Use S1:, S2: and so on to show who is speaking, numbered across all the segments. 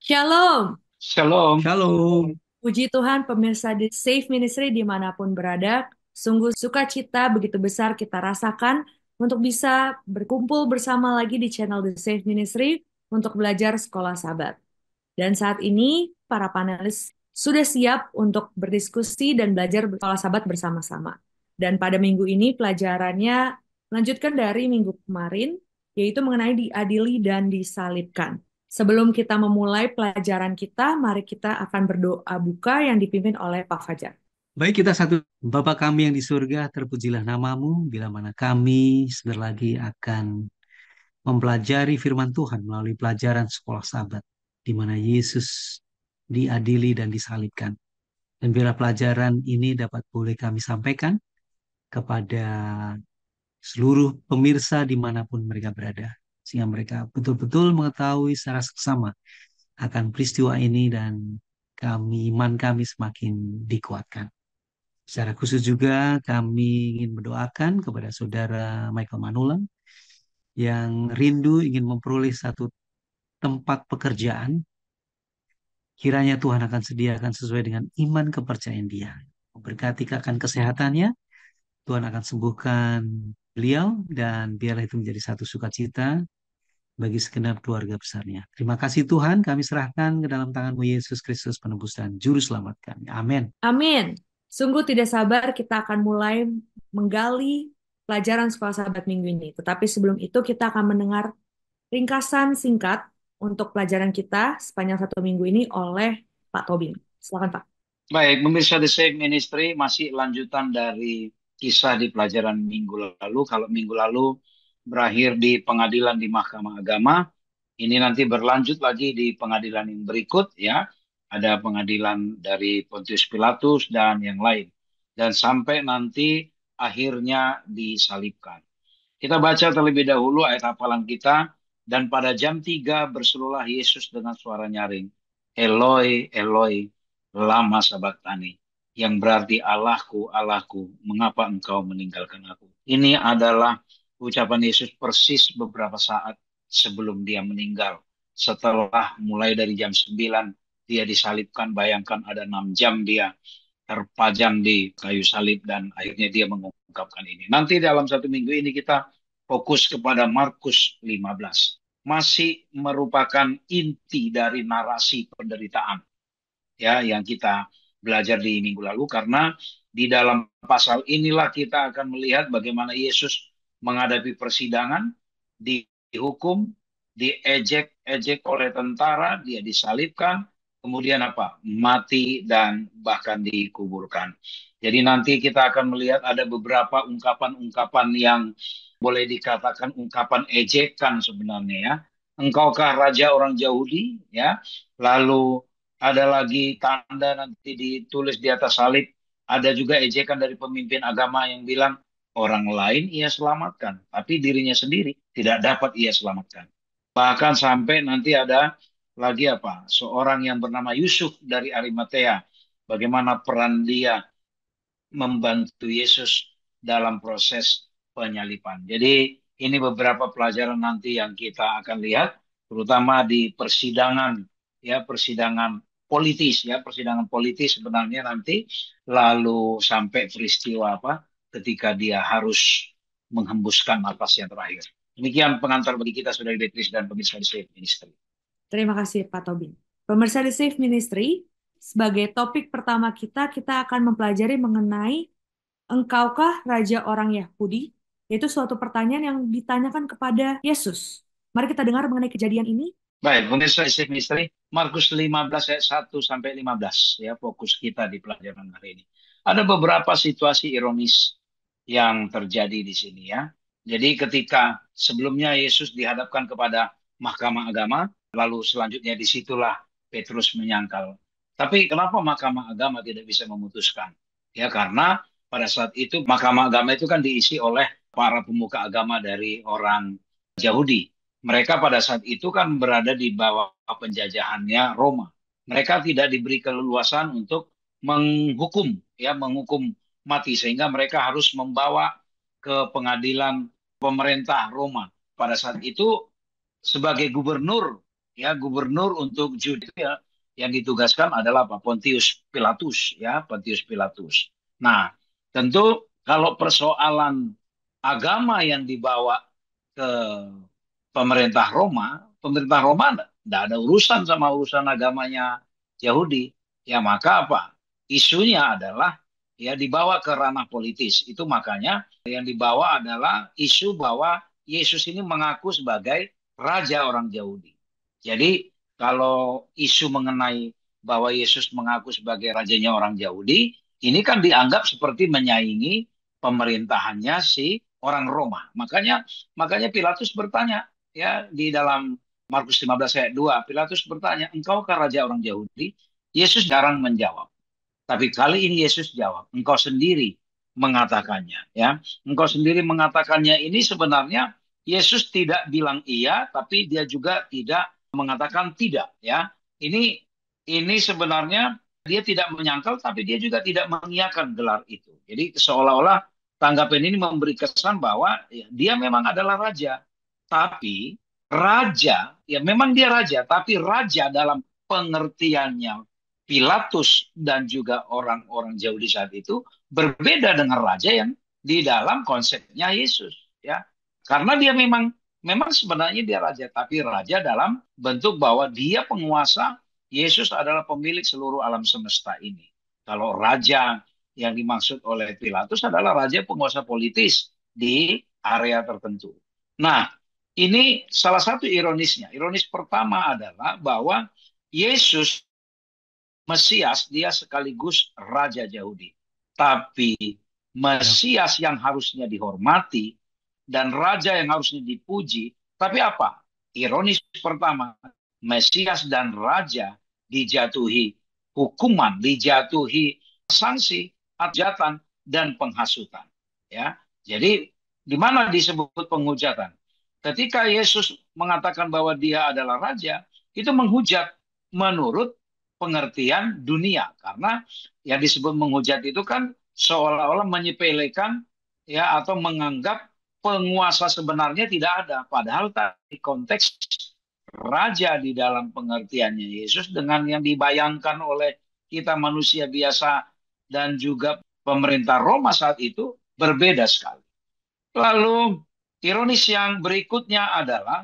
S1: Shalom,
S2: Shalom.
S3: Shalom.
S1: puji Tuhan pemirsa di Safe Ministry dimanapun berada. Sungguh sukacita begitu besar kita rasakan untuk bisa berkumpul bersama lagi di channel The Safe Ministry untuk belajar sekolah sahabat. Dan saat ini para panelis sudah siap untuk berdiskusi dan belajar sekolah sahabat bersama-sama. Dan pada minggu ini pelajarannya melanjutkan dari minggu kemarin, yaitu mengenai diadili dan disalibkan. Sebelum kita memulai pelajaran kita, mari kita akan berdoa buka yang dipimpin oleh Pak Fajar.
S3: Baik, kita satu. Bapa kami yang di surga, terpujilah namamu, bila mana kami sebentar lagi akan mempelajari firman Tuhan melalui pelajaran sekolah sahabat, di mana Yesus diadili dan disalibkan. Dan bila pelajaran ini dapat boleh kami sampaikan kepada seluruh pemirsa dimanapun mereka berada, sehingga mereka betul-betul mengetahui secara seksama akan peristiwa ini dan iman kami semakin dikuatkan. Secara khusus juga kami ingin mendoakan kepada saudara Michael Manulang yang rindu ingin memperoleh satu tempat pekerjaan. Kiranya Tuhan akan sediakan sesuai dengan iman kepercayaan dia. Memberkati akan kesehatannya, Tuhan akan sembuhkan beliau dan biarlah itu menjadi satu sukacita bagi segenap keluarga besarnya. Terima kasih Tuhan, kami serahkan ke dalam tangan-Mu Yesus Kristus penebus dan juru selamat kami. Amin.
S1: Amin. Sungguh tidak sabar kita akan mulai menggali pelajaran sekolah sahabat minggu ini. Tetapi sebelum itu kita akan mendengar ringkasan singkat untuk pelajaran kita sepanjang satu minggu ini oleh Pak Tobing. Silakan Pak.
S2: Baik, pemirsa The Safe Ministry masih lanjutan dari kisah di pelajaran minggu lalu. Kalau minggu lalu berakhir di pengadilan di Mahkamah Agama, ini nanti berlanjut lagi di pengadilan yang berikut ya. Ada pengadilan dari Pontius Pilatus dan yang lain. Dan sampai nanti akhirnya disalibkan. Kita baca terlebih dahulu ayat hafalan kita. Dan pada jam 3 berserulah Yesus dengan suara nyaring. Eloi, Eloi, lama sabachthani. Yang berarti Allahku, Allahku, mengapa engkau meninggalkan aku? Ini adalah ucapan Yesus persis beberapa saat sebelum dia meninggal. Setelah mulai dari jam 9 dia disalibkan. Bayangkan ada 6 jam dia terpajang di kayu salib dan akhirnya dia mengungkapkan ini. Nanti dalam satu minggu ini kita fokus kepada Markus 15. Masih merupakan inti dari narasi penderitaan ya yang kita belajar di minggu lalu, karena di dalam pasal inilah kita akan melihat bagaimana Yesus menghadapi persidangan, dihukum, diejek-ejek oleh tentara, dia disalibkan, kemudian apa? Mati dan bahkan dikuburkan. Jadi nanti kita akan melihat ada beberapa ungkapan-ungkapan yang boleh dikatakan ungkapan ejekan sebenarnya ya. Engkaukah raja orang Yahudi ya? Lalu ada lagi tanda nanti ditulis di atas salib. Ada juga ejekan dari pemimpin agama yang bilang orang lain ia selamatkan, tapi dirinya sendiri tidak dapat ia selamatkan. Bahkan sampai nanti ada lagi apa? Seorang yang bernama Yusuf dari Arimatea. Bagaimana peran dia membantu Yesus dalam proses penyaliban. Jadi ini beberapa pelajaran nanti yang kita akan lihat, terutama di persidangan, ya persidangan politis, ya persidangan politis sebenarnya nanti, lalu sampai peristiwa apa, ketika dia harus menghembuskan napas yang terakhir. Demikian pengantar bagi kita, Saudari Beatrice dan pemirsa di Safe Ministry.
S1: Terima kasih Pak Tobing. Pemirsa di Safe Ministry, sebagai topik pertama kita akan mempelajari mengenai engkaukah raja orang Yahudi? Yaitu suatu pertanyaan yang ditanyakan kepada Yesus. Mari kita dengar mengenai kejadian ini.
S2: Baik, pemirsa Safe Ministry, Markus 15 ayat 1 sampai 15 ya fokus kita di pelajaran hari ini. Ada beberapa situasi ironis yang terjadi di sini ya. Jadi ketika sebelumnya Yesus dihadapkan kepada Mahkamah Agama, lalu selanjutnya disitulah Petrus menyangkal. Tapi kenapa Mahkamah Agama tidak bisa memutuskan? Ya karena pada saat itu Mahkamah Agama itu kan diisi oleh para pemuka agama dari orang Yahudi. Mereka pada saat itu kan berada di bawah penjajahannya Roma. Mereka tidak diberi keleluasan untuk menghukum, ya, menghukum mati, sehingga mereka harus membawa ke pengadilan pemerintah Roma. Pada saat itu sebagai gubernur ya gubernur untuk Judea yang ditugaskan adalah apa? Pontius Pilatus, ya, Pontius Pilatus. Nah, tentu kalau persoalan agama yang dibawa ke pemerintah Roma tidak ada urusan sama urusan agamanya Yahudi. Ya maka apa? Isunya adalah ya dibawa ke ranah politis. Itu makanya yang dibawa adalah isu bahwa Yesus ini mengaku sebagai raja orang Yahudi. Jadi kalau isu mengenai bahwa Yesus mengaku sebagai rajanya orang Yahudi, ini kan dianggap seperti menyaingi pemerintahannya si orang Roma. Makanya Pilatus bertanya ya di dalam Markus 15 ayat 2, Pilatus bertanya, "Engkaukah raja orang Yahudi?" Yesus jarang menjawab. Tapi kali ini Yesus jawab, "Engkau sendiri mengatakannya." Ya, engkau sendiri mengatakannya ini sebenarnya Yesus tidak bilang iya, tapi dia juga tidak mengatakan tidak. Ya, ini sebenarnya dia tidak menyangkal, tapi dia juga tidak mengiyakan gelar itu. Jadi seolah-olah tanggapan ini memberi kesan bahwa ya, dia memang adalah raja, tapi raja, ya memang dia raja, tapi raja dalam pengertiannya Pilatus dan juga orang-orang Yahudi saat itu berbeda dengan raja yang di dalam konsepnya Yesus, ya. Karena dia memang sebenarnya dia raja, tapi raja dalam bentuk bahwa dia penguasa, Yesus adalah pemilik seluruh alam semesta ini. Kalau raja yang dimaksud oleh Pilatus adalah raja penguasa politis di area tertentu. Nah, ini salah satu ironisnya. Ironis pertama adalah bahwa Yesus Mesias dia sekaligus Raja Yahudi. Tapi
S3: Ya.
S2: Mesias yang harusnya dihormati dan Raja yang harusnya dipuji. Tapi apa? Ironis pertama, Mesias dan Raja dijatuhi hukuman, dijatuhi sanksi, hujatan, dan penghasutan. Ya, jadi di mana disebut penghujatan? Ketika Yesus mengatakan bahwa dia adalah Raja, itu menghujat menurut pengertian dunia karena yang disebut menghujat itu kan seolah-olah menyepelekan ya atau menganggap penguasa sebenarnya tidak ada padahal tadi konteks raja di dalam pengertiannya Yesus dengan yang dibayangkan oleh kita manusia biasa dan juga pemerintah Roma saat itu berbeda sekali. Lalu ironis yang berikutnya adalah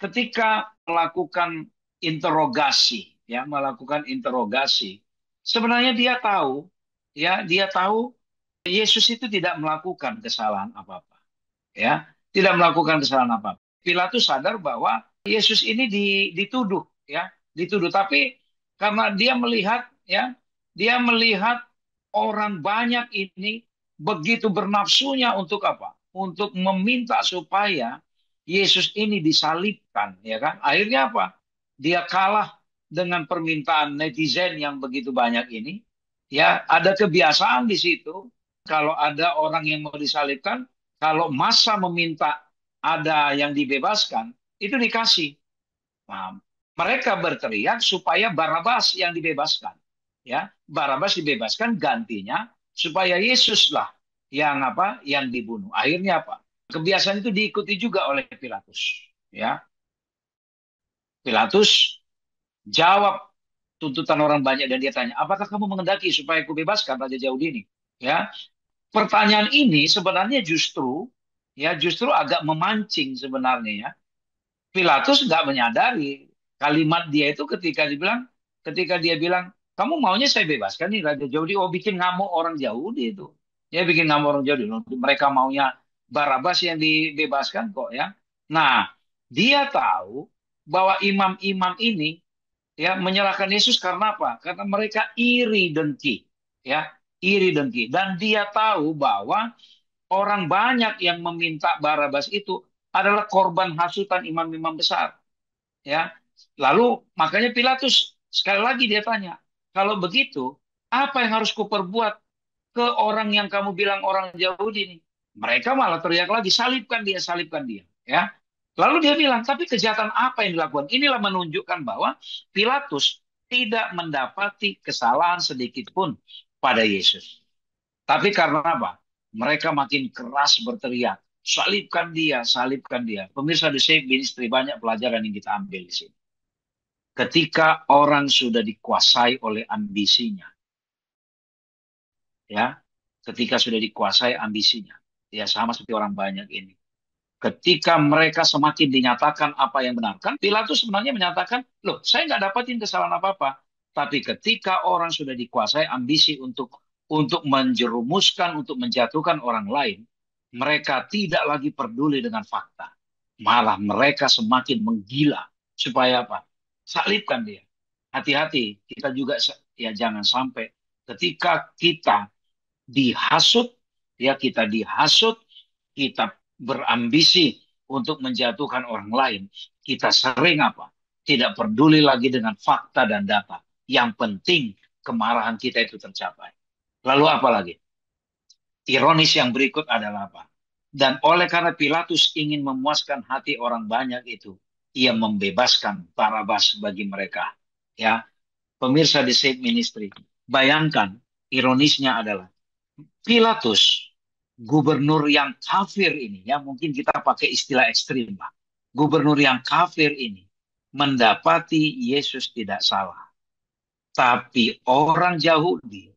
S2: ketika melakukan interogasi, sebenarnya dia tahu Yesus itu tidak melakukan kesalahan apa-apa, ya, tidak melakukan kesalahan apa-apa. Pilatus sadar bahwa Yesus ini dituduh, ya, dituduh, tapi karena dia melihat orang banyak ini begitu bernafsunya untuk apa? Untuk meminta supaya Yesus ini disalibkan, ya kan? Akhirnya apa? Dia kalah dengan permintaan netizen yang begitu banyak ini. Ya, ada kebiasaan di situ. Kalau ada orang yang mau disalibkan, kalau massa meminta ada yang dibebaskan, itu dikasih. Nah, mereka berteriak supaya Barabas yang dibebaskan. Ya, Barabas dibebaskan gantinya supaya Yesuslah yang apa? Yang dibunuh. Akhirnya apa? Kebiasaan itu diikuti juga oleh Pilatus. Ya, Pilatus jawab tuntutan orang banyak dan dia tanya, apakah kamu mengendaki supaya aku bebaskan Raja Yahudi ini? Ya, pertanyaan ini sebenarnya justru agak memancing sebenarnya ya. Pilatus nggak menyadari kalimat dia itu ketika dia bilang, kamu maunya saya bebaskan nih Raja Yahudi, oh bikin ngamuk orang Yahudi itu. Ya bikin ngamuk orang Yahudi. Mereka maunya Barabas yang dibebaskan kok ya. Nah, dia tahu bahwa imam-imam ini ya menyalahkan Yesus karena apa? Karena mereka iri dengki, ya, iri dengki. Dan dia tahu bahwa orang banyak yang meminta Barabas itu adalah korban hasutan imam-imam besar, ya. Lalu makanya Pilatus sekali lagi dia tanya, kalau begitu apa yang harus kuperbuat ke orang yang kamu bilang orang Yahudi ini? Mereka malah teriak lagi, salibkan dia, ya. Lalu dia bilang, tapi kejahatan apa yang dilakukan? Inilah menunjukkan bahwa Pilatus tidak mendapati kesalahan sedikit pun pada Yesus. Tapi karena apa? Mereka makin keras berteriak salibkan dia, salibkan dia. Pemirsa The Safe Ministry, banyak pelajaran yang kita ambil di sini. Ketika orang sudah dikuasai oleh ambisinya, ya, ketika sudah dikuasai ambisinya, ya sama seperti orang banyak ini. Ketika mereka semakin dinyatakan apa yang benar, kan Pilatus sebenarnya menyatakan, loh, saya nggak dapatin kesalahan apa-apa. Tapi ketika orang sudah dikuasai ambisi untuk menjerumuskan, untuk menjatuhkan orang lain, mereka tidak lagi peduli dengan fakta. Malah mereka semakin menggila. Supaya apa? Salibkan dia. Hati-hati, kita juga ya jangan sampai ketika kita dihasut, ya kita dihasut, kita berambisi untuk menjatuhkan orang lain, kita sering apa? Tidak peduli lagi dengan fakta dan data. Yang penting kemarahan kita itu tercapai. Lalu apa lagi? Ironis yang berikut adalah apa? Dan oleh karena Pilatus ingin memuaskan hati orang banyak itu, ia membebaskan Barabas bagi mereka. Ya, pemirsa di Safe Ministry, bayangkan ironisnya adalah Pilatus, gubernur yang kafir ini, ya mungkin kita pakai istilah ekstrim lah. Gubernur yang kafir ini mendapati Yesus tidak salah. Tapi orang Yahudi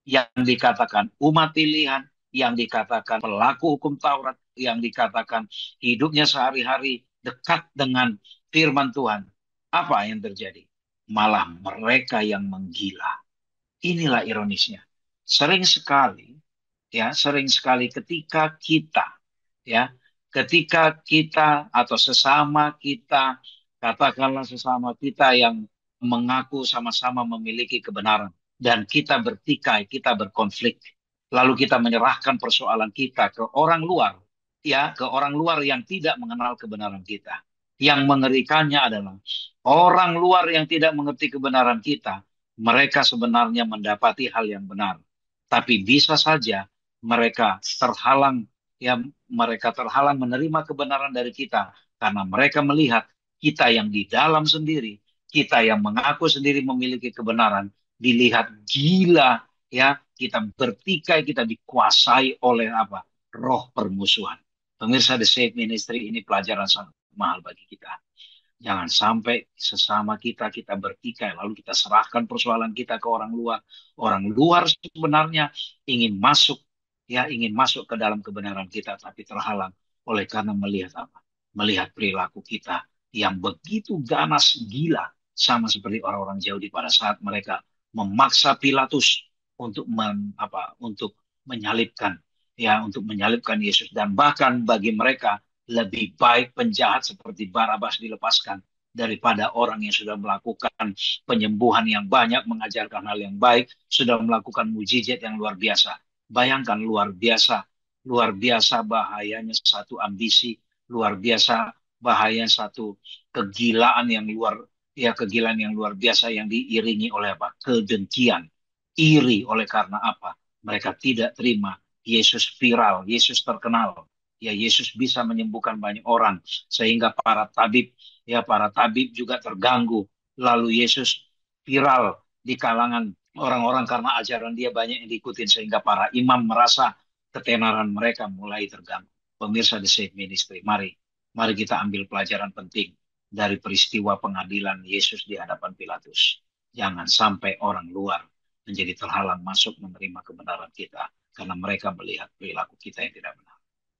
S2: yang dikatakan umat pilihan, yang dikatakan pelaku hukum Taurat, yang dikatakan hidupnya sehari-hari dekat dengan firman Tuhan. Apa yang terjadi? Malah mereka yang menggila. Inilah ironisnya. Sering sekali, ya, sering sekali ya, ketika kita atau sesama kita, katakanlah sesama kita yang mengaku sama-sama memiliki kebenaran dan kita bertikai, kita berkonflik, lalu kita menyerahkan persoalan kita ke orang luar, ya, ke orang luar yang tidak mengenal kebenaran kita. Yang mengerikannya adalah orang luar yang tidak mengerti kebenaran kita, mereka sebenarnya mendapati hal yang benar, tapi bisa saja mereka terhalang, ya, mereka terhalang menerima kebenaran dari kita karena mereka melihat kita yang di dalam sendiri, kita yang mengaku sendiri memiliki kebenaran, dilihat gila, ya, kita bertikai, kita dikuasai oleh apa? Roh permusuhan. Pemirsa The Safe Ministry, ini pelajaran sangat mahal bagi kita. Jangan sampai sesama kita bertikai, lalu kita serahkan persoalan kita ke orang luar. Orang luar sebenarnya ingin masuk, ya, ingin masuk ke dalam kebenaran kita, tapi terhalang oleh karena melihat apa? Melihat perilaku kita yang begitu ganas, gila, sama seperti orang-orang Yahudi pada saat mereka memaksa Pilatus untuk untuk menyalibkan, ya, untuk menyalibkan Yesus, dan bahkan bagi mereka lebih baik penjahat seperti Barabas dilepaskan daripada orang yang sudah melakukan penyembuhan yang banyak, mengajarkan hal yang baik, sudah melakukan mujizat yang luar biasa. Bayangkan luar biasa bahayanya satu ambisi, luar biasa bahayanya satu kegilaan yang kegilaan yang luar biasa yang diiringi oleh apa? Kedengkian, iri oleh karena apa? Mereka tidak terima Yesus viral, Yesus terkenal, ya Yesus bisa menyembuhkan banyak orang sehingga para tabib juga terganggu, lalu Yesus viral di kalangan orang-orang karena ajaran dia banyak yang diikutin sehingga para imam merasa ketenaran mereka mulai terganggu. Pemirsa The Safe Ministry, mari kita ambil pelajaran penting dari peristiwa pengadilan Yesus di hadapan Pilatus. Jangan sampai orang luar menjadi terhalang masuk menerima kebenaran kita karena mereka melihat perilaku kita yang tidak benar.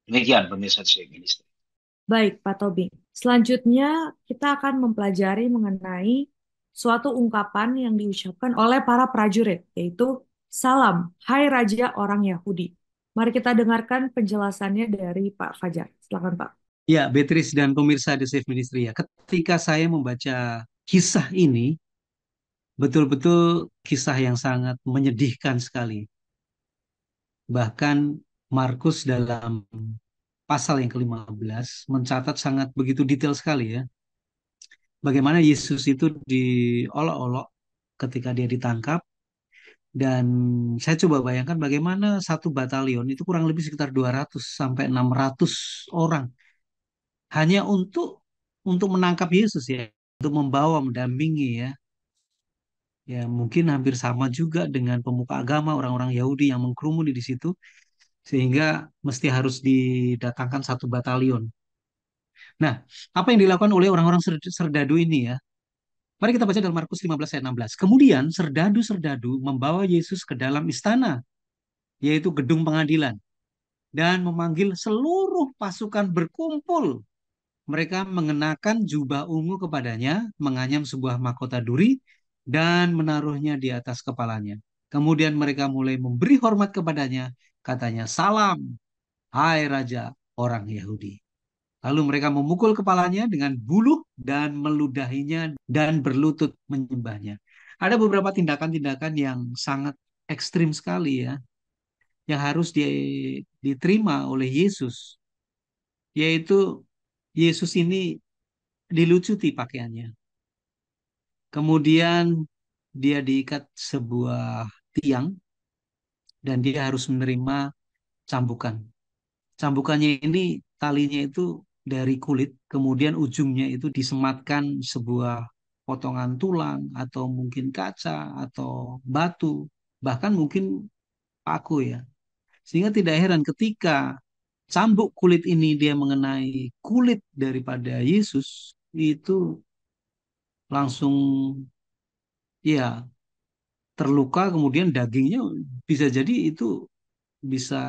S2: Demikian pemirsa Safe Ministry.
S1: Baik, Pak Tobing. Selanjutnya kita akan mempelajari mengenai suatu ungkapan yang diucapkan oleh para prajurit, yaitu Salam, hai Raja orang Yahudi. Mari kita dengarkan penjelasannya dari Pak Fajar. Silakan, Pak.
S3: Ya, Beatrice dan pemirsa The Safe Ministry ya. Ketika saya membaca kisah ini, betul-betul kisah yang sangat menyedihkan sekali. Bahkan Markus dalam pasal yang ke-15 mencatat sangat begitu detail sekali ya. Bagaimana Yesus itu diolok-olok ketika dia ditangkap. Dan saya coba bayangkan bagaimana satu batalion itu kurang lebih sekitar 200 sampai 600 orang. Hanya untuk menangkap Yesus ya. Untuk membawa, mendampingi ya. Ya mungkin hampir sama juga dengan pemuka agama orang-orang Yahudi yang mengkerumuni di situ. sehingga mesti harus didatangkan satu batalion. Nah, apa yang dilakukan oleh orang-orang serdadu ini ya? Mari kita baca dalam Markus 15 ayat 16. Kemudian serdadu-serdadu membawa Yesus ke dalam istana, yaitu gedung pengadilan, dan memanggil seluruh pasukan berkumpul. Mereka mengenakan jubah ungu kepadanya, menganyam sebuah mahkota duri, dan menaruhnya di atas kepalanya. Kemudian mereka mulai memberi hormat kepadanya, katanya, "Salam, hai Raja orang Yahudi." Lalu mereka memukul kepalanya dengan buluh dan meludahinya dan berlutut menyembahnya. Ada beberapa tindakan-tindakan yang sangat ekstrim sekali ya, yang harus diterima oleh Yesus, yaitu Yesus ini dilucuti pakaiannya. Kemudian dia diikat sebuah tiang dan dia harus menerima cambukan. Cambukannya ini talinya itu dari kulit, kemudian ujungnya itu disematkan sebuah potongan tulang atau mungkin kaca atau batu, bahkan mungkin paku ya. Sehingga tidak heran ketika cambuk kulit ini dia mengenai kulit daripada Yesus, itu langsung ya terluka, kemudian dagingnya bisa jadi itu bisa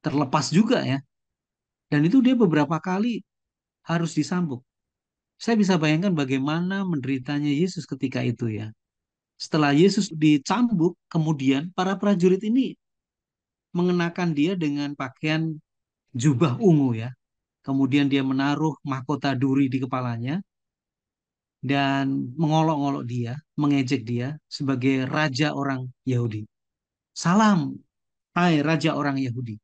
S3: terlepas juga ya. Dan itu dia beberapa kali harus disambung. Saya bisa bayangkan bagaimana menderitanya Yesus ketika itu ya. Setelah Yesus dicambuk, kemudian para prajurit ini mengenakan dia dengan pakaian jubah ungu ya. Kemudian dia menaruh mahkota duri di kepalanya dan mengolok-olok dia, mengejek dia sebagai raja orang Yahudi. Salam, hai raja orang Yahudi.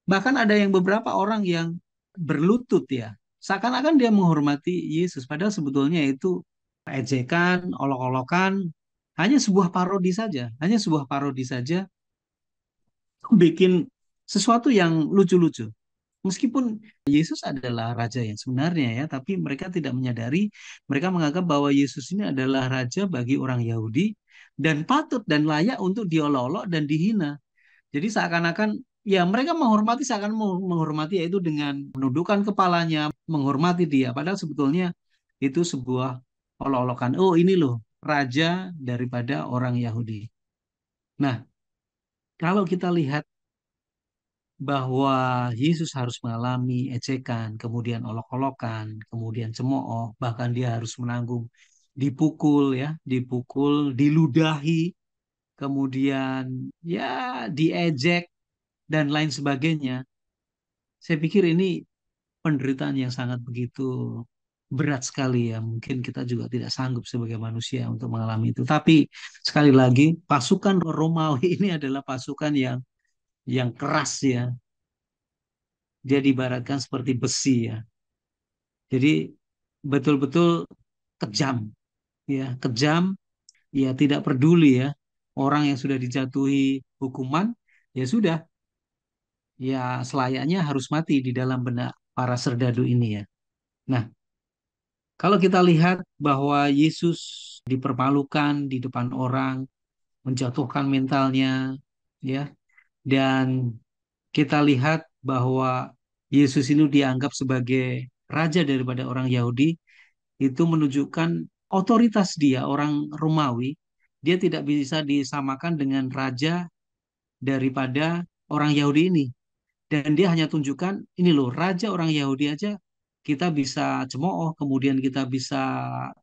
S3: Bahkan ada yang beberapa orang yang berlutut ya. Seakan-akan dia menghormati Yesus. Padahal sebetulnya itu ejekan, olok-olokan, hanya sebuah parodi saja. Hanya sebuah parodi saja, bikin sesuatu yang lucu-lucu. Meskipun Yesus adalah raja yang sebenarnya ya, tapi mereka tidak menyadari, mereka menganggap bahwa Yesus ini adalah raja bagi orang Yahudi dan patut dan layak untuk diolok-olok dan dihina. Jadi seakan-akan ya mereka menghormati, seakan menghormati yaitu dengan menundukkan kepalanya, menghormati dia. Padahal sebetulnya itu sebuah olok-olokan. Oh ini loh raja daripada orang Yahudi. Nah, kalau kita lihat bahwa Yesus harus mengalami ejekan, kemudian olok-olokan, kemudian cemooh, bahkan dia harus menanggung dipukul ya, dipukul, diludahi, kemudian ya diejek dan lain sebagainya. Saya pikir ini penderitaan yang sangat begitu berat sekali ya. Mungkin kita juga tidak sanggup sebagai manusia untuk mengalami itu. Tapi sekali lagi, pasukan Romawi ini adalah pasukan yang keras ya. Dia diibaratkan seperti besi ya. Jadi betul-betul kejam ya, kejam ya, tidak peduli ya. Orang yang sudah dijatuhi hukuman ya sudah, ya selayaknya harus mati di dalam benak para serdadu ini ya. Nah, kalau kita lihat bahwa Yesus dipermalukan di depan orang, menjatuhkan mentalnya, ya, dan kita lihat bahwa Yesus ini dianggap sebagai raja daripada orang Yahudi, itu menunjukkan otoritas dia, orang Romawi, dia tidak bisa disamakan dengan raja daripada orang Yahudi ini. Dan dia hanya tunjukkan, ini loh, raja orang Yahudi aja kita bisa cemooh, kemudian kita bisa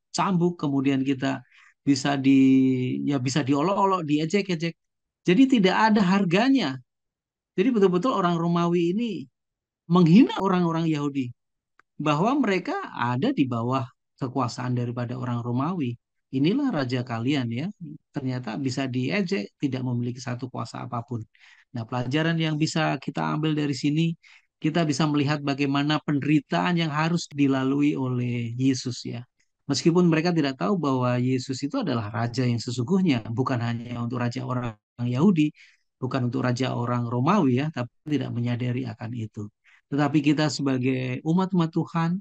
S3: cambuk, kemudian kita bisa ya bisa diolok-olok, diejek-ejek. Jadi tidak ada harganya. Jadi betul-betul orang Romawi ini menghina orang-orang Yahudi bahwa mereka ada di bawah kekuasaan daripada orang Romawi. Inilah raja kalian ya. Ternyata bisa diejek, tidak memiliki satu kuasa apapun. Nah, pelajaran yang bisa kita ambil dari sini, kita bisa melihat bagaimana penderitaan yang harus dilalui oleh Yesus ya. Meskipun mereka tidak tahu bahwa Yesus itu adalah raja yang sesungguhnya, bukan hanya untuk raja orang Yahudi, bukan untuk raja orang Romawi ya, tapi tidak menyadari akan itu. Tetapi kita sebagai umat-umat Tuhan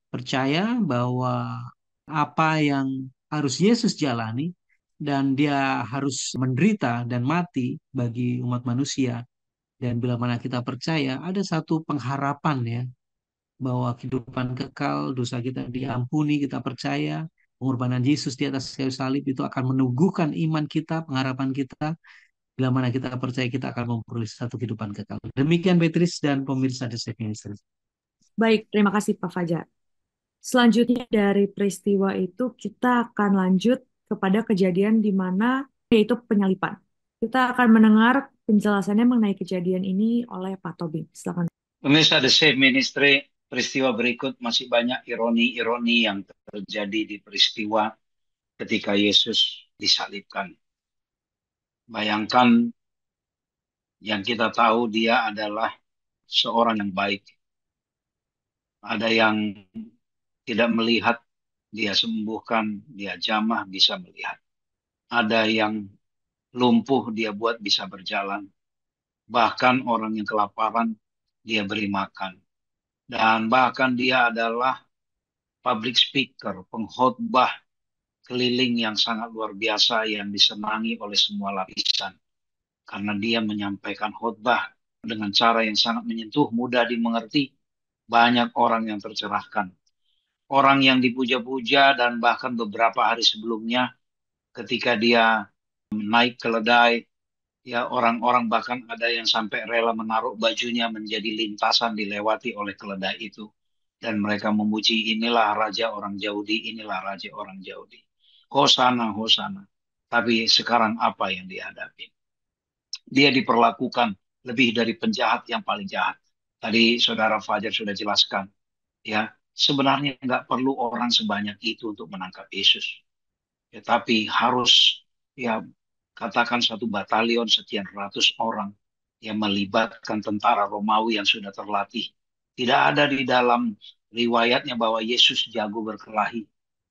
S3: percaya bahwa apa yang harus Yesus jalani dan dia harus menderita dan mati bagi umat manusia, Dan bila mana kita percaya, ada satu pengharapan ya, bahwa kehidupan kekal, dosa kita diampuni, kita percaya pengorbanan Yesus di atas kayu salib itu akan meneguhkan iman kita, pengharapan kita. Bila mana kita percaya, kita akan memperoleh satu kehidupan kekal. Demikian Beatrice dan pemirsa The Safe Ministry.
S1: Baik, terima kasih Pak Fajar. Selanjutnya dari peristiwa itu kita akan lanjut kepada kejadian di mana yaitu penyalipan. Kita akan mendengar penjelasannya mengenai kejadian ini oleh Pak Tobing. Silakan.
S2: Pemirsa The Safe Ministry, peristiwa berikut masih banyak ironi-ironi yang terjadi di peristiwa ketika Yesus disalibkan. Bayangkan, yang kita tahu dia adalah seorang yang baik. Ada yang tidak melihat, dia sembuhkan, dia jamah, bisa melihat. Ada yang lumpuh, dia buat bisa berjalan. Bahkan orang yang kelaparan, dia beri makan. Dan bahkan dia adalah public speaker, pengkhotbah keliling yang sangat luar biasa yang disenangi oleh semua lapisan. Karena dia menyampaikan khotbah dengan cara yang sangat menyentuh, mudah dimengerti. Banyak orang yang tercerahkan. Orang yang dipuja-puja dan bahkan beberapa hari sebelumnya ketika dia naik keledai, ya orang-orang bahkan ada yang sampai rela menaruh bajunya menjadi lintasan dilewati oleh keledai itu. Dan mereka memuji, inilah Raja orang Yahudi, inilah Raja orang Yahudi. Hosana, Hosana. Tapi sekarang apa yang dihadapi? Dia diperlakukan lebih dari penjahat yang paling jahat. Tadi Saudara Fajar sudah jelaskan. Ya, sebenarnya nggak perlu orang sebanyak itu untuk menangkap Yesus. Ya, tapi harus ya katakan satu batalion sekian ratus orang yang melibatkan tentara Romawi yang sudah terlatih. Tidak ada di dalam riwayatnya bahwa Yesus jago berkelahi,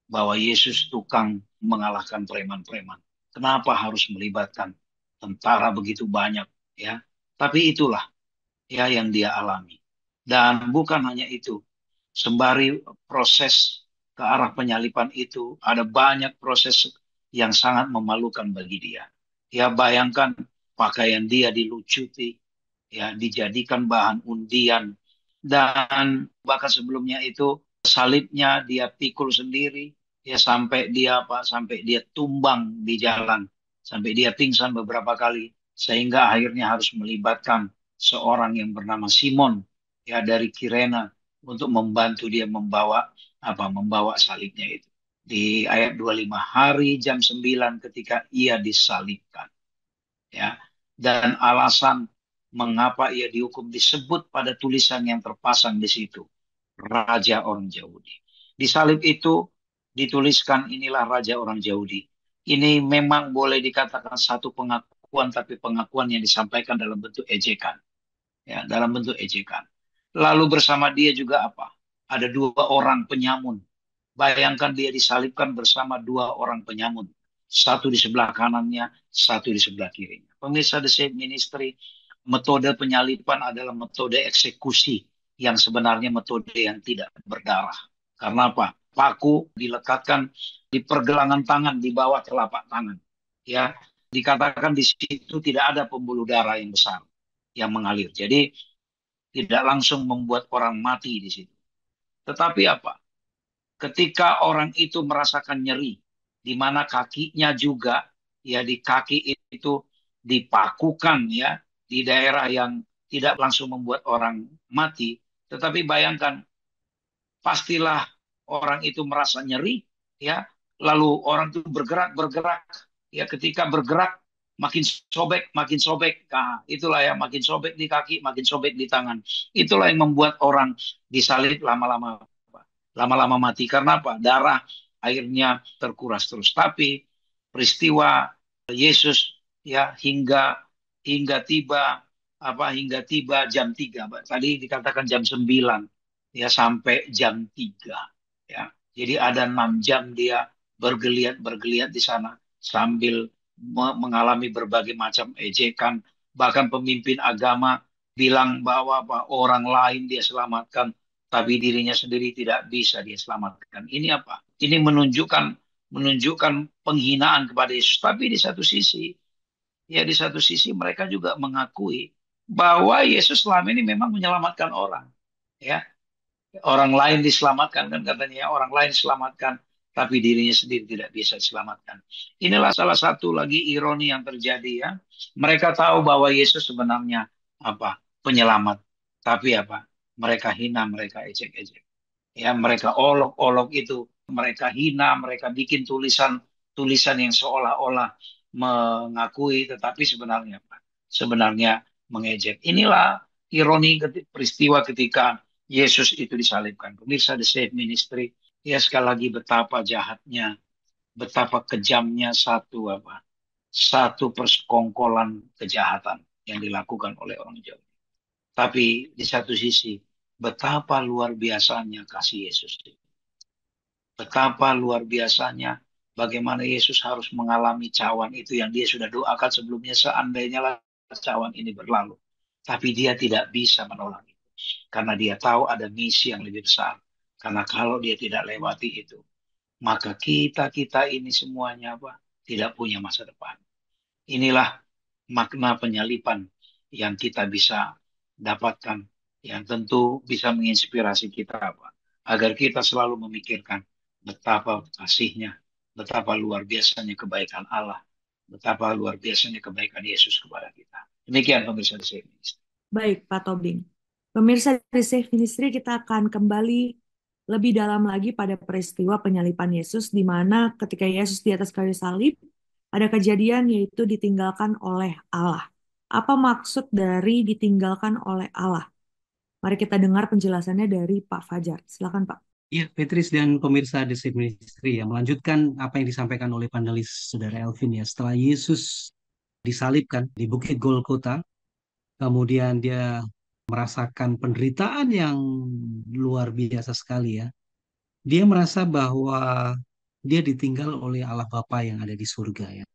S2: bahwa Yesus tukang mengalahkan preman-preman. Kenapa harus melibatkan tentara begitu banyak ya? Tapi itulah ya yang dia alami. Dan bukan hanya itu, sembari proses ke arah penyalipan itu, ada banyak proses yang sangat memalukan bagi dia. Ya bayangkan pakaian dia dilucuti, ya dijadikan bahan undian, dan bahkan sebelumnya itu salibnya dia pikul sendiri, ya sampai dia tumbang di jalan, sampai dia pingsan beberapa kali, sehingga akhirnya harus melibatkan seorang yang bernama Simon, ya dari Kirena, untuk membantu dia membawa salibnya itu. Di ayat 25, hari jam 9 ketika ia disalibkan. Ya. Dan alasan mengapa ia dihukum disebut pada tulisan yang terpasang di situ. Raja orang Yahudi. Di salib itu dituliskan inilah Raja orang Yahudi. Ini memang boleh dikatakan satu pengakuan, tapi pengakuan yang disampaikan dalam bentuk ejekan. Ya, dalam bentuk ejekan. Lalu bersama dia juga apa? Ada dua orang penyamun. Bayangkan dia disalibkan bersama dua orang penyamun. Satu di sebelah kanannya, satu di sebelah kirinya. Pemirsa The Safe Ministry, metode penyalipan adalah metode eksekusi yang sebenarnya metode yang tidak berdarah. Karena apa? Paku dilekatkan di pergelangan tangan, di bawah telapak tangan. Ya, dikatakan di situ tidak ada pembuluh darah yang besar yang mengalir. Jadi tidak langsung membuat orang mati di situ. Tetapi apa? Ketika orang itu merasakan nyeri, di mana kakinya juga, ya di kaki itu dipakukan ya, di daerah yang tidak langsung membuat orang mati, tetapi bayangkan, pastilah orang itu merasa nyeri, ya, lalu orang itu bergerak, ya ketika bergerak, makin sobek, nah, itulah ya, makin sobek di kaki, makin sobek di tangan. Itulah yang membuat orang disalib lama-lama mati. Karena apa? Darah akhirnya terkuras terus. Tapi peristiwa Yesus ya hingga tiba jam 3. Tadi dikatakan jam 9 ya sampai jam 3 ya. Jadi ada 6 jam dia bergeliat di sana sambil mengalami berbagai macam ejekan. Bahkan pemimpin agama bilang bahwa orang lain dia selamatkan, tapi dirinya sendiri tidak bisa dia selamatkan. Ini apa? Ini menunjukkan penghinaan kepada Yesus. Tapi di satu sisi mereka juga mengakui bahwa Yesus selama ini memang menyelamatkan orang. Ya, orang lain diselamatkan kan katanya, orang lain diselamatkan, tapi dirinya sendiri tidak bisa diselamatkan. Inilah salah satu lagi ironi yang terjadi ya. Mereka tahu bahwa Yesus sebenarnya apa? Penyelamat. Tapi apa? Mereka hina, mereka ejek-ejek. Ya, mereka olok-olok itu, mereka hina, mereka bikin tulisan yang seolah-olah mengakui, tetapi sebenarnya apa? Sebenarnya mengejek. Inilah ironi peristiwa ketika Yesus itu disalibkan. Pemirsa The Safe Ministry, ya sekali lagi betapa jahatnya, betapa kejamnya satu persekongkolan kejahatan yang dilakukan oleh orang Jawa. Tapi di satu sisi, betapa luar biasanya kasih Yesus. Betapa luar biasanya bagaimana Yesus harus mengalami cawan itu yang dia sudah doakan sebelumnya, seandainya lah cawan ini berlalu. Tapi dia tidak bisa menolak itu. Karena dia tahu ada misi yang lebih besar. Karena kalau dia tidak lewati itu, maka kita-kita ini semuanya apa? Tidak punya masa depan. Inilah makna penyalipan yang kita bisa dapatkan, yang tentu bisa menginspirasi kita apa? Agar kita selalu memikirkan betapa kasihnya, betapa luar biasanya kebaikan Allah, betapa luar biasanya kebaikan Yesus kepada kita. Demikian pemirsa di sini.
S1: Baik, Pak Tobing. Pemirsa di Safe Ministry, kita akan kembali lebih dalam lagi pada peristiwa penyalipan Yesus, di mana ketika Yesus di atas kayu salib, ada kejadian yaitu ditinggalkan oleh Allah. Apa maksud dari ditinggalkan oleh Allah? Mari kita dengar penjelasannya dari Pak Fajar. Silakan, Pak.
S3: Ya, Petris dan pemirsa The Save Ministry ya, melanjutkan apa yang disampaikan oleh panelis Saudara Elvin ya. Setelah Yesus disalibkan di Bukit Golgota, kemudian dia merasakan penderitaan yang luar biasa sekali ya. Dia merasa bahwa dia ditinggal oleh Allah Bapa yang ada di surga ya.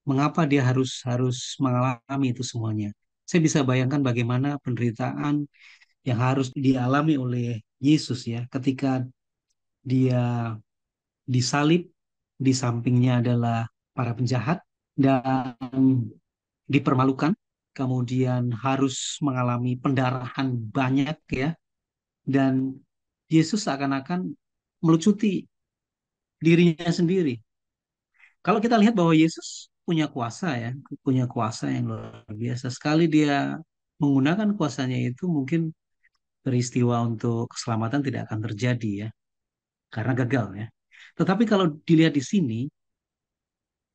S3: Mengapa dia harus harus mengalami itu semuanya? Saya bisa bayangkan bagaimana penderitaan yang harus dialami oleh Yesus ya ketika dia disalib, di sampingnya adalah para penjahat dan dipermalukan, kemudian harus mengalami pendarahan banyak ya, dan Yesus seakan-akan melucuti dirinya sendiri. Kalau kita lihat bahwa Yesus punya kuasa ya, punya kuasa yang luar biasa sekali, dia menggunakan kuasanya itu mungkin peristiwa untuk keselamatan tidak akan terjadi ya, karena gagal ya. Tetapi kalau dilihat di sini,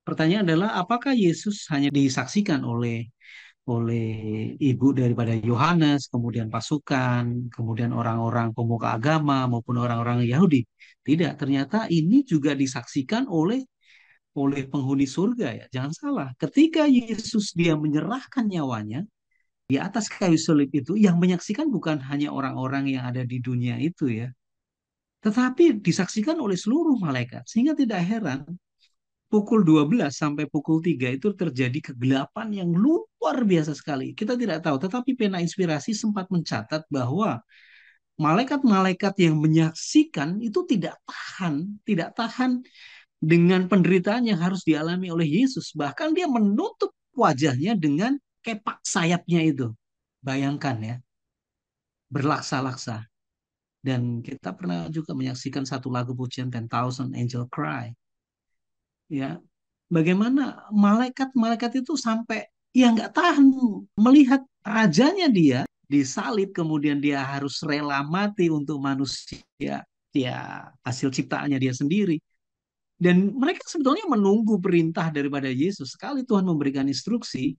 S3: pertanyaan adalah apakah Yesus hanya disaksikan oleh oleh ibu daripada Yohanes, kemudian pasukan, kemudian orang-orang pemuka agama maupun orang-orang Yahudi? Tidak, ternyata ini juga disaksikan oleh penghuni surga ya. Jangan salah, ketika Yesus dia menyerahkan nyawanya di atas kayu salib itu, yang menyaksikan bukan hanya orang-orang yang ada di dunia itu ya, tetapi disaksikan oleh seluruh malaikat. Sehingga tidak heran pukul 12 sampai pukul 3 itu terjadi kegelapan yang luar biasa sekali. Kita tidak tahu, tetapi pena inspirasi sempat mencatat bahwa malaikat-malaikat yang menyaksikan itu tidak tahan dengan penderitaan yang harus dialami oleh Yesus. Bahkan dia menutup wajahnya dengan kepak sayapnya itu. Bayangkan ya, berlaksa-laksa. Dan kita pernah juga menyaksikan satu lagu pujian 10,000 Angel Cry. Ya, bagaimana malaikat-malaikat itu sampai ya nggak tahan melihat rajanya dia disalib, kemudian dia harus rela mati untuk manusia, ya hasil ciptaannya dia sendiri. Dan mereka sebetulnya menunggu perintah daripada Yesus. Sekali Tuhan memberikan instruksi,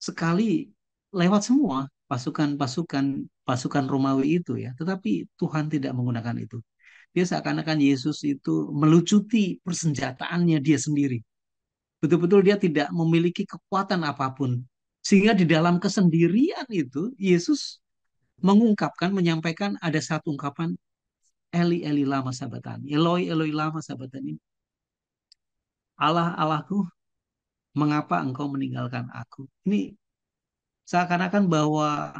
S3: sekali lewat semua pasukan Romawi itu ya. Tetapi Tuhan tidak menggunakan itu. Dia seakan-akan Yesus itu melucuti persenjataannya dia sendiri. Betul-betul dia tidak memiliki kekuatan apapun. Sehingga di dalam kesendirian itu, Yesus menyampaikan ada satu ungkapan, Eli, Eli lama sabatani. Eloi, Eloi lama sabatani. Allah, Allahku, mengapa engkau meninggalkan aku? Ini seakan-akan bahwa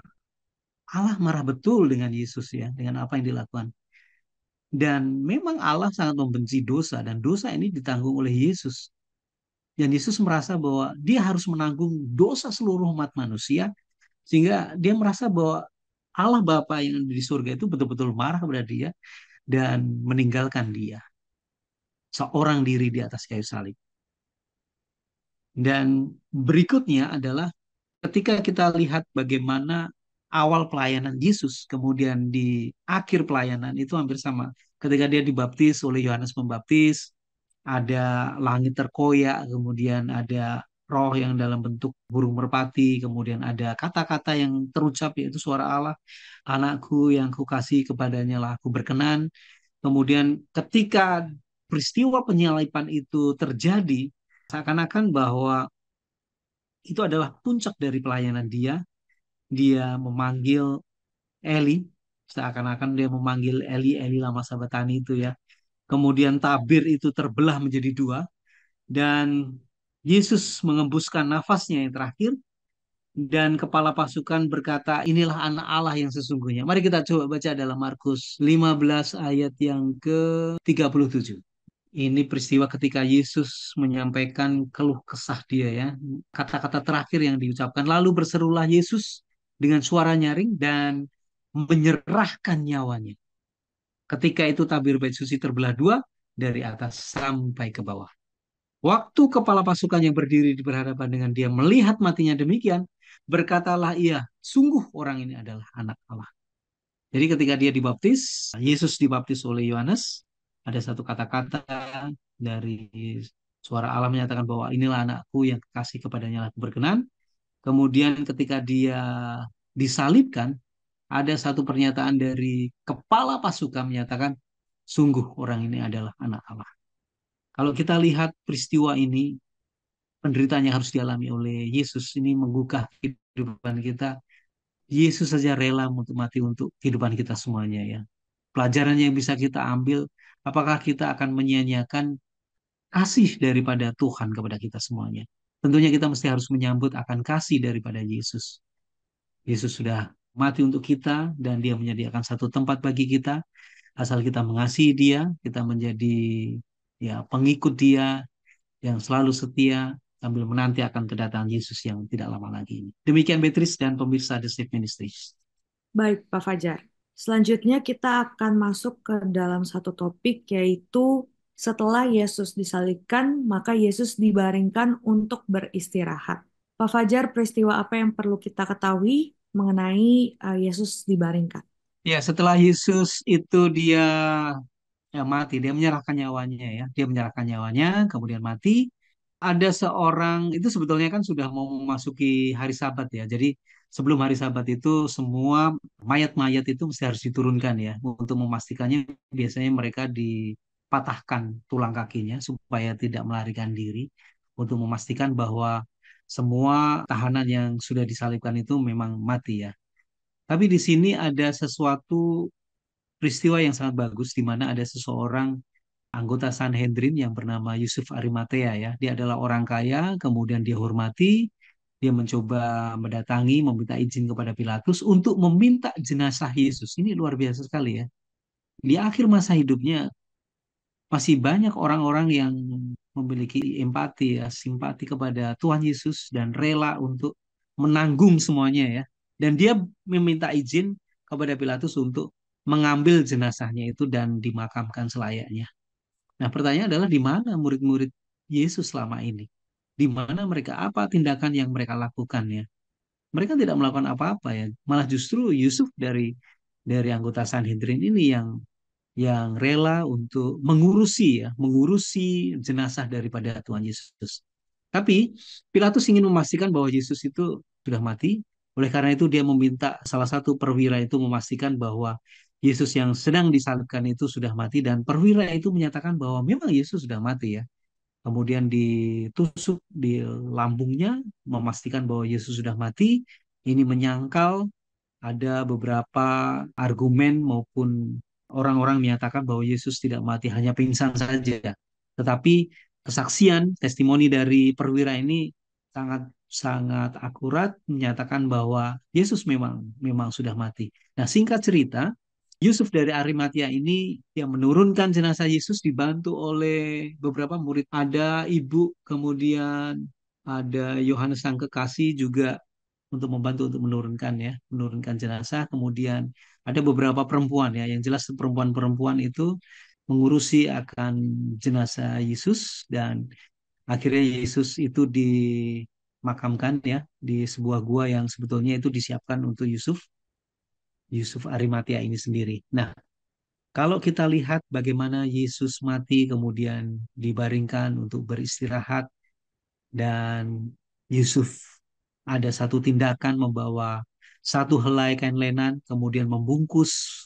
S3: Allah marah betul dengan Yesus ya, dengan apa yang dilakukan. Dan memang Allah sangat membenci dosa, dan dosa ini ditanggung oleh Yesus. Dan Yesus merasa bahwa dia harus menanggung dosa seluruh umat manusia, Sehingga dia merasa bahwa Allah Bapa yang ada di surga itu betul-betul marah kepada dia dan meninggalkan dia seorang diri di atas kayu salib. Dan berikutnya adalah ketika kita lihat bagaimana awal pelayanan Yesus, kemudian di akhir pelayanan itu hampir sama. Ketika dia dibaptis oleh Yohanes Pembaptis, ada langit terkoyak, kemudian ada roh yang dalam bentuk burung merpati, kemudian ada kata-kata yang terucap yaitu suara Allah, anakku yang kukasihi kepadanya lah aku berkenan. Kemudian ketika peristiwa penyaliban itu terjadi, seakan-akan bahwa itu adalah puncak dari pelayanan dia. Dia memanggil Eli, seakan-akan dia memanggil Eli, Eli lama sabatani itu ya. Kemudian tabir itu terbelah menjadi dua, dan Yesus mengembuskan nafasnya yang terakhir, dan kepala pasukan berkata, inilah anak Allah yang sesungguhnya. Mari kita coba baca dalam Markus 15 ayat yang ke-37. Ini peristiwa ketika Yesus menyampaikan keluh kesah dia ya. Kata-kata terakhir yang diucapkan. Lalu berserulah Yesus dengan suara nyaring dan menyerahkan nyawanya. Ketika itu tabir bait suci terbelah dua dari atas sampai ke bawah. Waktu kepala pasukan yang berdiri di berhadapan dengan dia melihat matinya demikian, berkatalah ia, sungguh orang ini adalah anak Allah. Jadi ketika dia dibaptis, Yesus dibaptis oleh Yohanes, ada satu kata-kata dari suara Allah menyatakan bahwa inilah anakku yang kekasih kepadanya aku berkenan. Kemudian ketika dia disalibkan, ada satu pernyataan dari kepala pasukan menyatakan, sungguh orang ini adalah anak Allah. Kalau kita lihat peristiwa ini, penderitaan yang harus dialami oleh Yesus ini menggugah kehidupan kita. Yesus saja rela untuk mati untuk kehidupan kita semuanya ya. Pelajaran yang bisa kita ambil, apakah kita akan menyia-nyiakan kasih daripada Tuhan kepada kita semuanya. Tentunya kita mesti harus menyambut akan kasih daripada Yesus. Yesus sudah mati untuk kita dan dia menyediakan satu tempat bagi kita. Asal kita mengasihi dia, kita menjadi ya pengikut dia yang selalu setia sambil menanti akan kedatangan Yesus yang tidak lama lagi ini. Demikian Beatrice dan pemirsa The Safe Ministries.
S1: Baik, Pak Fajar. Selanjutnya kita akan masuk ke dalam satu topik yaitu setelah Yesus disalibkan, maka Yesus dibaringkan untuk beristirahat. Pak Fajar, peristiwa apa yang perlu kita ketahui mengenai Yesus dibaringkan?
S3: Ya, setelah Yesus itu dia ya mati, dia menyerahkan nyawanya ya. Dia menyerahkan nyawanya, kemudian mati. Ada seorang, itu sebetulnya kan sudah mau memasuki hari Sabat ya. Jadi sebelum hari Sabat itu semua mayat-mayat itu mesti harus diturunkan ya. Untuk memastikannya biasanya mereka dipatahkan tulang kakinya supaya tidak melarikan diri. Untuk memastikan bahwa semua tahanan yang sudah disalibkan itu memang mati ya. Tapi di sini ada sesuatu peristiwa yang sangat bagus di mana ada seseorang anggota Sanhedrin yang bernama Yusuf Arimatea ya. Dia adalah orang kaya, kemudian dia hormati, dia mencoba mendatangi, meminta izin kepada Pilatus untuk meminta jenazah Yesus. Ini luar biasa sekali ya. Di akhir masa hidupnya masih banyak orang-orang yang memiliki empati ya, simpati kepada Tuhan Yesus dan rela untuk menanggung semuanya ya. Dan dia meminta izin kepada Pilatus untuk mengambil jenazahnya itu dan dimakamkan selayaknya. Nah, pertanyaan adalah di mana murid-murid Yesus selama ini? Di mana mereka? Apa tindakan yang mereka lakukan ya? Mereka tidak melakukan apa-apa ya. Malah justru Yusuf dari anggota Sanhedrin ini yang rela untuk mengurusi ya, mengurusi jenazah daripada Tuhan Yesus. Tapi Pilatus ingin memastikan bahwa Yesus itu sudah mati. Oleh karena itu dia meminta salah satu perwira itu memastikan bahwa Yesus yang sedang disalibkan itu sudah mati dan perwira itu menyatakan bahwa memang Yesus sudah mati ya. Kemudian ditusuk di lambungnya memastikan bahwa Yesus sudah mati. Ini menyangkal ada beberapa argumen maupun orang-orang menyatakan bahwa Yesus tidak mati, hanya pingsan saja. Tetapi kesaksian, testimoni dari perwira ini sangat sangat akurat menyatakan bahwa Yesus memang memang sudah mati. Nah, singkat cerita, Yusuf dari Arimatia ini yang menurunkan jenazah Yesus dibantu oleh beberapa murid. Ada ibu, kemudian ada Yohanes sang kekasih juga untuk membantu untuk menurunkan jenazah. Kemudian ada beberapa perempuan ya, yang jelas perempuan-perempuan itu mengurusi akan jenazah Yesus, dan akhirnya Yesus itu dimakamkan ya di sebuah gua yang sebetulnya itu disiapkan untuk Yusuf Arimatea ini sendiri. Nah, kalau kita lihat bagaimana Yesus mati kemudian dibaringkan untuk beristirahat, dan Yusuf ada satu tindakan membawa satu helai kain lenan kemudian membungkus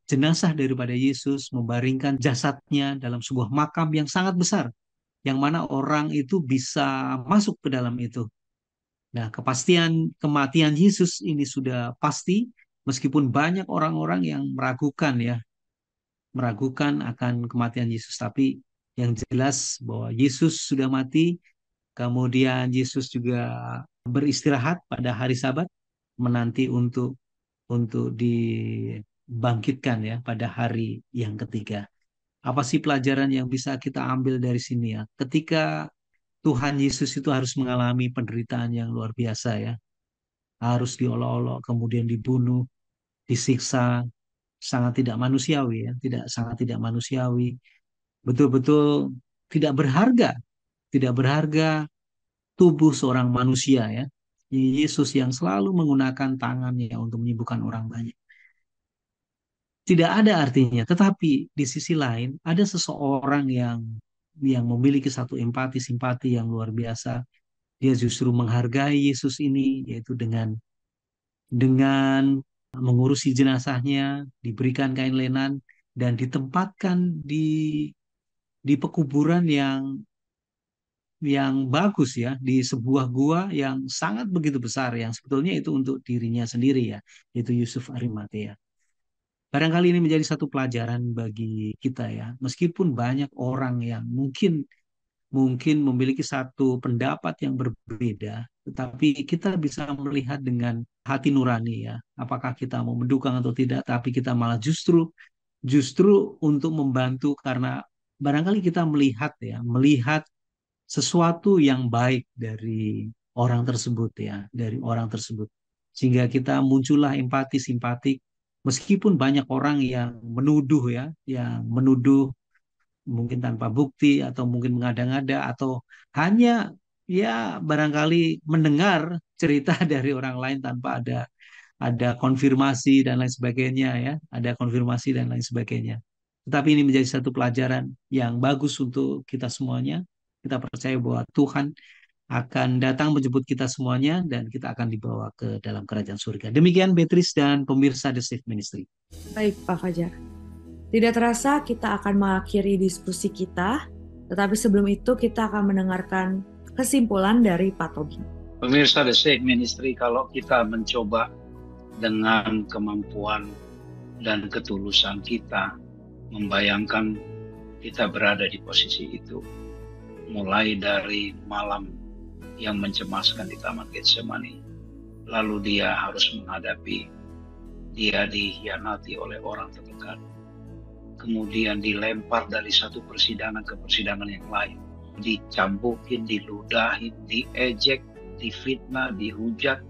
S3: jenazah daripada Yesus, membaringkan jasadnya dalam sebuah makam yang sangat besar, yang mana orang itu bisa masuk ke dalam itu. Nah, kepastian kematian Yesus ini sudah pasti, meskipun banyak orang-orang yang meragukan akan kematian Yesus, tapi yang jelas bahwa Yesus sudah mati, kemudian Yesus juga beristirahat pada hari Sabat, menanti untuk dibangkitkan ya pada hari yang ketiga. Apa sih pelajaran yang bisa kita ambil dari sini ya? Ketika Tuhan Yesus itu harus mengalami penderitaan yang luar biasa ya, harus diolok-olok, kemudian dibunuh, disiksa, sangat tidak manusiawi ya, sangat tidak manusiawi, betul-betul tidak berharga, tidak berharga tubuh seorang manusia ya. Yesus yang selalu menggunakan tangannya untuk menyembuhkan orang banyak. Tidak ada artinya, tetapi di sisi lain ada seseorang yang memiliki satu empati, simpati yang luar biasa. Dia justru menghargai Yesus ini, yaitu dengan mengurusi jenazahnya, diberikan kain lenan, dan ditempatkan di pekuburan yang bagus ya, di sebuah gua yang sangat begitu besar, yang sebetulnya itu untuk dirinya sendiri ya, yaitu Yusuf Arimatea. Barangkali ini menjadi satu pelajaran bagi kita ya, meskipun banyak orang yang mungkin memiliki satu pendapat yang berbeda, tetapi kita bisa melihat dengan hati nurani ya, apakah kita mau mendukung atau tidak, tapi kita malah justru untuk membantu, karena barangkali kita melihat sesuatu yang baik dari orang tersebut ya, dari orang tersebut. Sehingga kita muncullah empati, simpatik, meskipun banyak orang yang menuduh ya, yang menuduh mungkin tanpa bukti atau mungkin mengada-ngada, atau hanya ya barangkali mendengar cerita dari orang lain tanpa ada konfirmasi dan lain sebagainya ya, ada konfirmasi dan lain sebagainya. Tetapi ini menjadi satu pelajaran yang bagus untuk kita semuanya. Kita percaya bahwa Tuhan akan datang menjemput kita semuanya dan kita akan dibawa ke dalam kerajaan surga. Demikian Beatrice dan pemirsa The Safe Ministry.
S1: Baik Pak Fajar. Tidak terasa kita akan mengakhiri diskusi kita, tetapi sebelum itu kita akan mendengarkan kesimpulan dari Pak Tobi.
S2: Pemirsa The Safe Ministry, kalau kita mencoba dengan kemampuan dan ketulusan kita, membayangkan kita berada di posisi itu, mulai dari malam yang mencemaskan di Taman Getsemani, lalu dia harus menghadapi, dia dikhianati oleh orang terdekat, kemudian dilempar dari satu persidangan ke persidangan yang lain, dicambukin, diludahin, diejek, difitnah, dihujat,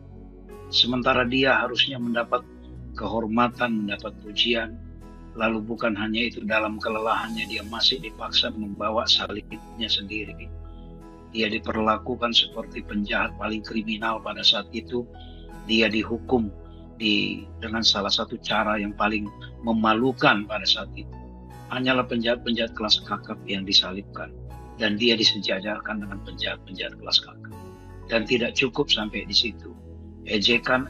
S2: sementara dia harusnya mendapat kehormatan, mendapat pujian. Lalu bukan hanya itu, dalam kelelahannya dia masih dipaksa membawa salibnya sendiri. Dia diperlakukan seperti penjahat paling kriminal pada saat itu. Dia dihukum dengan salah satu cara yang paling memalukan pada saat itu. Hanyalah penjahat-penjahat kelas kakap yang disalibkan, dan dia disejajarkan dengan penjahat-penjahat kelas kakap. Dan tidak cukup sampai di situ. Ejekan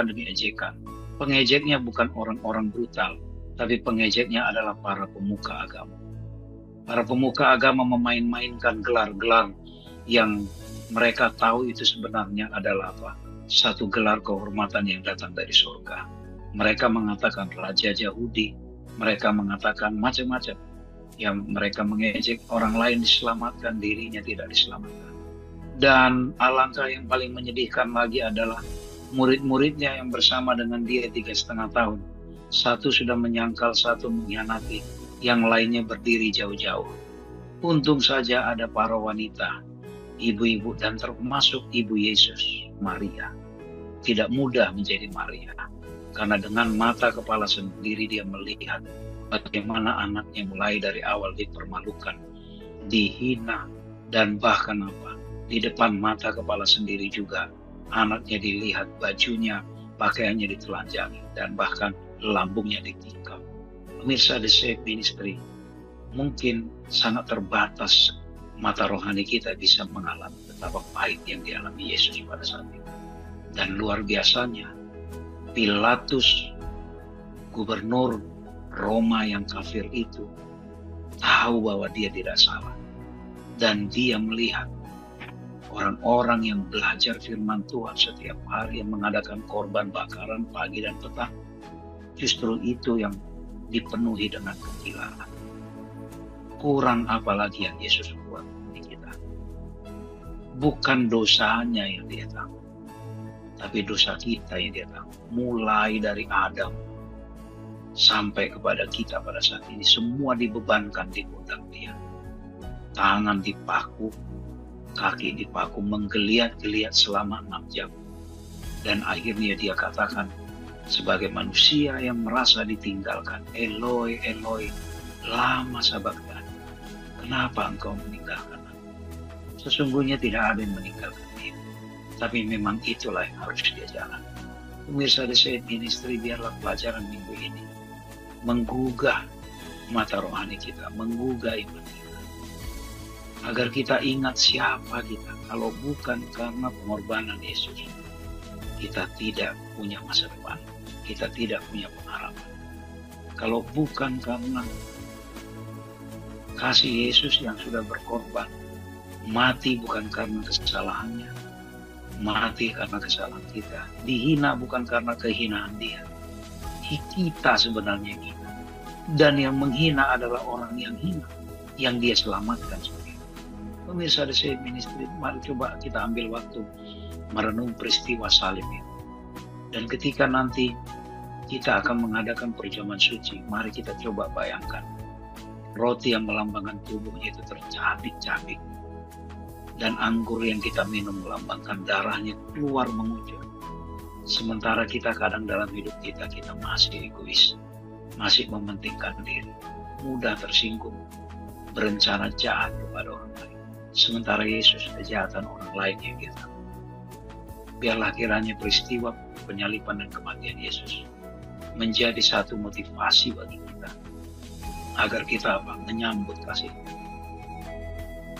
S2: demi ejekan. Pengejeknya bukan orang-orang brutal, tapi pengejeknya adalah para pemuka agama. Para pemuka agama memain-mainkan gelar-gelar yang mereka tahu itu sebenarnya adalah apa? Satu gelar kehormatan yang datang dari surga. Mereka mengatakan Raja Yahudi, mereka mengatakan macam-macam. Yang mereka mengejek orang lain diselamatkan, dirinya tidak diselamatkan. Dan alangkah yang paling menyedihkan lagi adalah murid-muridnya yang bersama dengan dia 3,5 tahun. Satu sudah menyangkal, satu mengkhianati, yang lainnya berdiri jauh-jauh. Untung saja ada para wanita ibu-ibu dan termasuk ibu Yesus, Maria. Tidak mudah menjadi Maria, karena dengan mata kepala sendiri dia melihat bagaimana anaknya mulai dari awal dipermalukan, dihina, dan bahkan di depan mata kepala sendiri juga anaknya dilihat, bajunya, pakaiannya ditelanjangi, dan bahkan lambungnya ditikam. Pemirsa The Safe Ministry, mungkin sangat terbatas mata rohani kita bisa mengalami betapa pahit yang dialami Yesus pada saat itu. Dan luar biasanya, Pilatus, gubernur Roma yang kafir itu, tahu bahwa dia tidak salah. Dan dia melihat orang-orang yang belajar firman Tuhan setiap hari, yang mengadakan korban bakaran pagi dan petang, justru itu yang dipenuhi dengan kegilaan. Kurang apalagi yang Yesus buat di kita. Bukan dosanya yang dia tanggung, tapi dosa kita yang dia tanggung. Mulai dari Adam sampai kepada kita pada saat ini, semua dibebankan di pundak dia. Tangan dipaku, kaki dipaku, menggeliat-geliat selama 6 jam. Dan akhirnya dia katakan, sebagai manusia yang merasa ditinggalkan, Eloi, Eloi, lama sabachthani, kenapa engkau meninggalkan aku? Sesungguhnya tidak ada yang meninggalkan dia, tapi memang itulah yang harus dia jalan. Pemirsa The Safe Ministry, biarlah pelajaran minggu ini menggugah mata rohani kita, menggugah iman kita, agar kita ingat siapa kita. Kalau bukan karena pengorbanan Yesus, kita tidak punya masa depan, kita tidak punya pengharapan. Kalau bukan karena kasih Yesus yang sudah berkorban, mati bukan karena kesalahannya, mati karena kesalahan kita, dihina bukan karena kehinaan dia, kita sebenarnya hina, dan yang menghina adalah orang yang hina, yang dia selamatkan sendiri. Pemirsa The Safe Ministry, mari coba kita ambil waktu merenung peristiwa salib itu. Dan ketika nanti kita akan mengadakan perjamuan suci, mari kita coba bayangkan roti yang melambangkan tubuhnya itu tercabik-cabik, dan anggur yang kita minum melambangkan darahnya keluar mengucur. Sementara kita kadang dalam hidup kita masih egois, masih mementingkan diri, mudah tersinggung, berencana jahat kepada orang lain. Sementara Yesus kejahatan orang lain yang kita. Biarlah kiranya peristiwa penyaliban dan kematian Yesus menjadi satu motivasi bagi kita, agar kita menyambut kasih.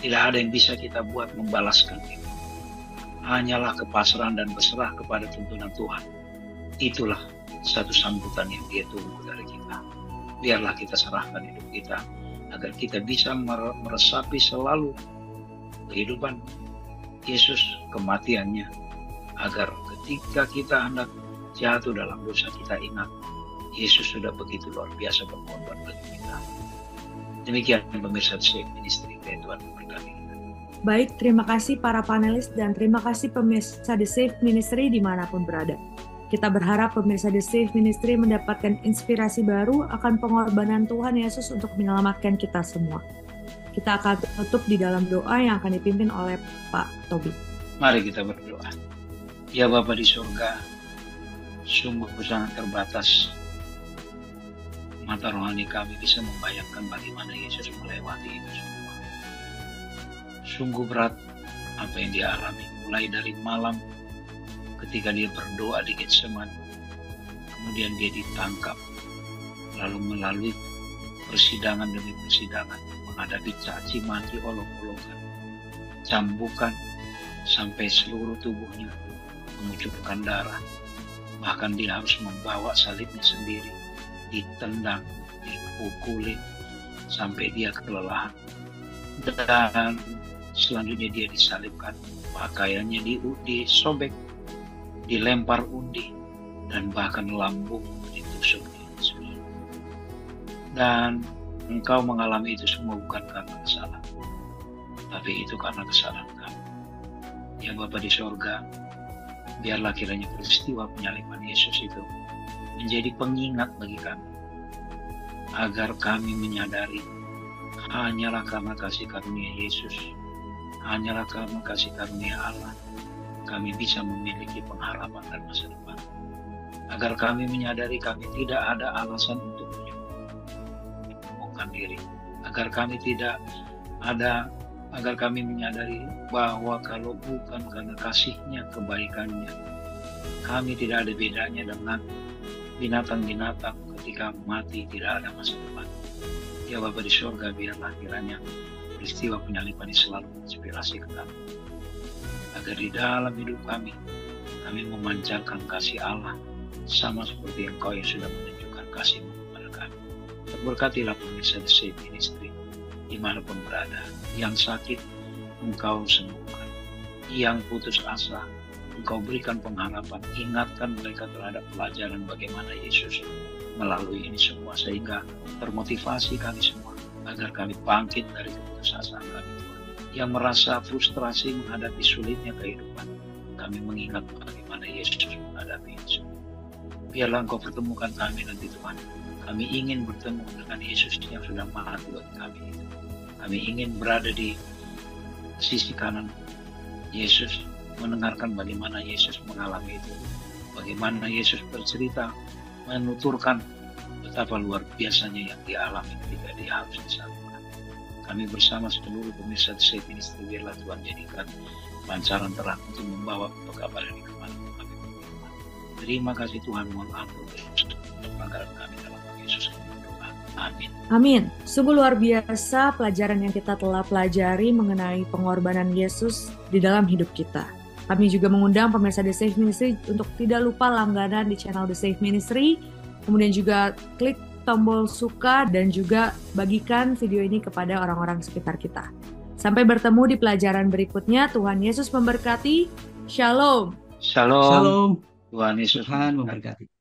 S2: Tidak ada yang bisa kita buat membalaskan itu. Hanyalah kepasrahan dan berserah kepada tuntunan Tuhan. Itulah satu sambutan yang dia tunggu dari kita. Biarlah kita serahkan hidup kita, agar kita bisa meresapi selalu kehidupan Yesus, kematiannya, agar ketika kita hendak jatuh dalam dosa, kita ingat Yesus sudah begitu luar biasa berkorban bagi kita. Demikian pemirsa Safe Ministry, Tuhan memberkati kita.
S1: Baik, terima kasih para panelis dan terima kasih pemirsa The Safe Ministry dimanapun berada. Kita berharap pemirsa The Safe Ministry mendapatkan inspirasi baru akan pengorbanan Tuhan Yesus untuk menyelamatkan kita semua. Kita akan tutup di dalam doa yang akan dipimpin oleh Pak Tobi.
S2: Mari kita berdoa. Ya Bapa di surga, sungguh sangat terbatas mata rohani kami bisa membayangkan bagaimana Yesus melewati itu semua. Sungguh berat apa yang dia alami, mulai dari malam ketika dia berdoa di Getsemani, kemudian dia ditangkap, lalu melalui persidangan demi persidangan, menghadapi caci maki, olok-olokan, cambukan, sampai seluruh tubuhnya mengucurkan darah. Bahkan dia harus membawa salibnya sendiri, ditendang, dipukuli, sampai dia kelelahan. Dan selanjutnya dia disalibkan, pakaiannya disobek, dilempar undi, dan bahkan lambung ditusuk. Dan engkau mengalami itu semua bukan karena kesalahan, tapi itu karena kesalahan kami. Ya Bapa di sorga, biarlah kiranya peristiwa penyaliban Yesus itu menjadi pengingat bagi kami, agar kami menyadari hanyalah karena kasih karunia Yesus, hanyalah karena kasih karunia Allah, kami bisa memiliki pengharapan dan masa depan. Agar kami menyadari kami tidak ada alasan untuk menyembuhkan diri. Agar kami menyadari bahwa kalau bukan karena kasih-Nya, kebaikan-Nya, kami tidak ada bedanya dengan binatang-binatang ketika mati tidak ada masa depan. Ya Bapa di surga, biarlah kiranya peristiwa penyaliban ini selalu menginspirasi ke kami. Agar di dalam hidup kami memancarkan kasih Allah, sama seperti Engkau yang sudah menunjukkan kasih-Mu kepada kami. Berkatilah pemirsa The Safe Ministry, dimanapun berada. Yang sakit, Engkau sembuhkan. Yang putus asa, Engkau berikan pengharapan. Ingatkan mereka terhadap pelajaran bagaimana Yesus melalui ini semua, sehingga termotivasi kami semua agar kami bangkit dari keputusasaan kami, Tuhan. Yang merasa frustrasi menghadapi sulitnya kehidupan, kami mengingat bagaimana Yesus menghadapi ini semua. Biarlah Engkau pertemukan kami nanti, Tuhan. Kami ingin bertemu dengan Yesus yang sudah mati buat kami. Kami ingin berada di sisi kanan Yesus, mendengarkan bagaimana Yesus mengalami itu. Bagaimana Yesus bercerita, menuturkan betapa luar biasanya yang dialami ketika Dia harus disalibkan. Kami bersama seluruh pemirsa The Safe Ministry, biarlah Tuhan jadikan pancaran terang untuk membawa pekabaran ini kepada kami. Terima kasih Tuhan, mohon ampun pelanggaran kami dalam nama Yesus. Amin.
S1: Amin. Sungguh luar biasa pelajaran yang kita telah pelajari mengenai pengorbanan Yesus di dalam hidup kita. Kami juga mengundang pemirsa The Safe Ministry untuk tidak lupa langganan di channel The Safe Ministry, kemudian juga klik tombol suka dan juga bagikan video ini kepada orang-orang sekitar kita. Sampai bertemu di pelajaran berikutnya. Tuhan Yesus memberkati. Shalom.
S2: Shalom.
S3: Shalom.
S2: Tuhan Yesus
S3: Tuhan memberkati.